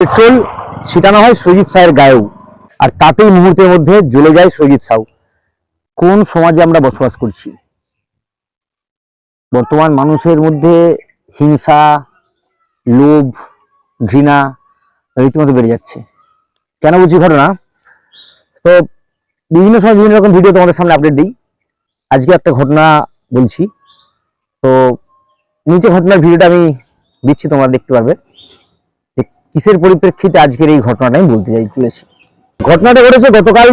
Petrol ছিটানো হয় সজিত সাহের গায়েও, আর তাতেই মুহূর্তের মধ্যে জ্বলে যায় সজিত সাউ। কোন সমাজে আমরা বসবাস করছি? বর্তমান মানুষের মধ্যে হিংসা, লোভ, ঘৃণা রীতিমতো বেড়ে যাচ্ছে। কেন বলছি ঘটনা? তো বিভিন্ন সময় বিভিন্ন রকম ভিডিও তোমাদের সামনে আপডেট দিই। আজকে একটা ঘটনা বলছি, তো নিচে ঘটনার ভিডিওটা আমি দিচ্ছি, তোমরা দেখতে পারবে যে কিসের পরিপ্রেক্ষিতে আজকের এই ঘটনাটা আমি বলতে চলেছি। ঘটনাটা ঘটেছে গতকাল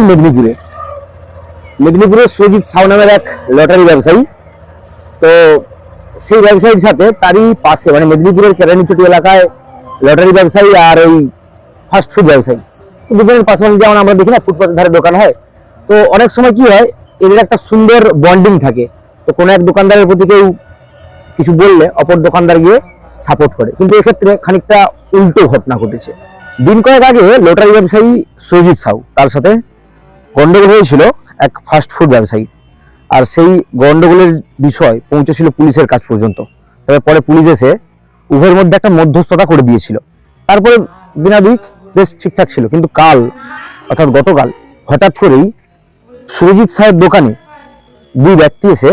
মেদিনীপুরের সজিত সাউ নামের এক লটারি ব্যবসায়ী। তো সেই ব্যবসায়ীর সাথে তারই পাশে, মানে মেদিনীপুরের কেরানীচটি এলাকায় লটারি ব্যবসায়ী আর ওই ফাস্ট ফুড ব্যবসায়ী, দুজনের পাশাপাশি যেমন আমরা দেখি না ফুটপাতের ধারে দোকান হয়, তো অনেক সময় কি হয় এদের একটা সুন্দর বন্ডিং থাকে। তো কোনো এক দোকানদারের প্রতি কেউ কিছু বললে অপর দোকানদার গিয়ে সাপোর্ট করে, কিন্তু এক্ষেত্রে খানিকটা উল্টো ঘটনা ঘটেছে। দিন কয়েক আগে লটারি ব্যবসায়ী সজিত সাউ, তার সাথে গন্ডগোল হয়েছিল এক ফাস্ট ফুড ব্যবসায়ী, আর সেই গন্ডগোলের বিষয় পৌঁছেছিল পুলিশের কাছ পর্যন্ত। তবে পরে পুলিশ এসে উভয়ের মধ্যে একটা মধ্যস্থতা করে দিয়েছিল। তারপরে দিনাদিক বেশ ঠিকঠাক ছিল, কিন্তু কাল অর্থাৎ গতকাল হঠাৎ করেই সুরজিৎ সাহেব দোকানে দুই ব্যক্তি এসে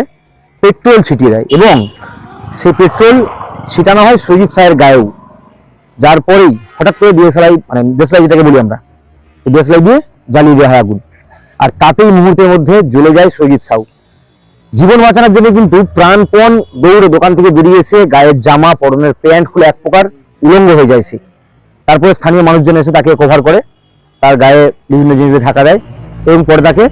পেট্রোল ছিটিয়ে দেয়, এবং সেই পেট্রোল ছিটানো হয় সুরজিৎ সাহের গায়েও। যার পরেই হঠাৎ করে দেশলাই, মানে দেশলাই যেটাকে বলি আমরা, দেশলাই দিয়ে জ্বালিয়ে দেওয়া হয় আগুন, আর তাতেই মুহূর্তের মধ্যে জ্বলে যায় সজিত সাউ। জীবন বাঁচানোর জন্য কিন্তু প্রাণপণ দৌড়ে দোকান থেকে বেরিয়ে এসে গায়ের জামা, পরনের প্যান্ট খুলে এক প্রকার উলঙ্গ হয়ে যায় সে। তারপরে স্থানীয় মানুষজন এসে তাকে কভার করে, তার গায়ে বিভিন্ন জিনিস ঢাকা দেয়, এবং পরে তাকে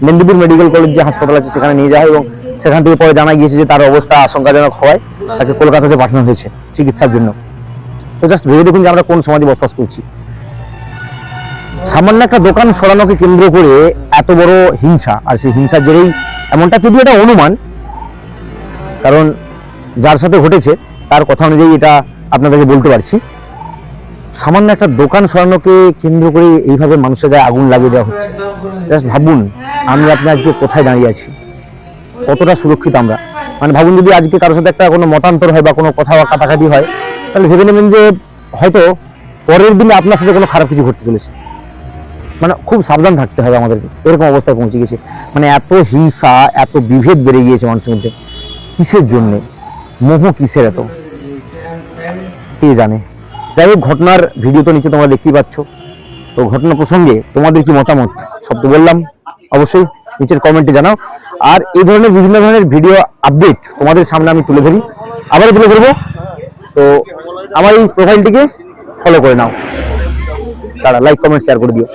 মেদিনীপুর মেডিকেল কলেজ যে হাসপাতাল আছে সেখানে নিয়ে যায়, এবং সেখান থেকে পরে জানা গিয়েছে যে তার অবস্থা আশঙ্কাজনক হওয়ায় তাকে কলকাতাতে পাঠানো হয়েছে চিকিৎসার জন্য। তো জাস্ট ভেবে দেখুন যে আমরা কোন সমাজে বসবাস করছি। সামান্য একটা দোকান সরানোকে কেন্দ্র করে এত বড় হিংসা, আর সেই হিংসার জেরেই এমনটা, যদি এটা অনুমান, কারণ যার সাথে ঘটেছে তার কথা অনুযায়ী এটা আপনাদেরকে বলতে পারছি। সামান্য একটা দোকান সরানোকে কেন্দ্র করে এইভাবে মানুষের গায়ে আগুন লাগিয়ে দেওয়া হচ্ছে। জাস্ট ভাবুন আমরা আপনি আজকে কোথায় দাঁড়িয়ে আছি, কতটা সুরক্ষিত আমরা। মানে ভাবুন যদি আজকে কারোর সাথে একটা কোনো মতান্তর হয় বা কোনো কথা বা কাটাকাটি হয়, তাহলে ভেবে নেবেন যে হয়তো পরের দিনে আপনার সাথে কোনো খারাপ কিছু ঘটতে চলেছে। মানে খুব সাবধান থাকতে হবে আমাদেরকে, এরকম অবস্থায় পৌঁছে গেছে। মানে এত হিংসা, এত বিভেদ বেড়ে গিয়েছে মানুষের মধ্যে, কিসের জন্যে, মোহ কিসের এত, কে জানে। যাই হোক, ঘটনার ভিডিও তো নিচে তোমরা দেখতেই পাচ্ছ। তো ঘটনা প্রসঙ্গে তোমাদের কি মতামত সব তো বললাম, অবশ্যই নিচের কমেন্টে জানাও। আর এই ধরনের বিভিন্ন ধরনের ভিডিও আপডেট তোমাদের সামনে আমি তুলে ধরি, আবারও তুলে ধরবো। তো আমার এই প্রোফাইলটিকে ফলো করে নাও, তারা লাইক কমেন্ট শেয়ার করে দিও।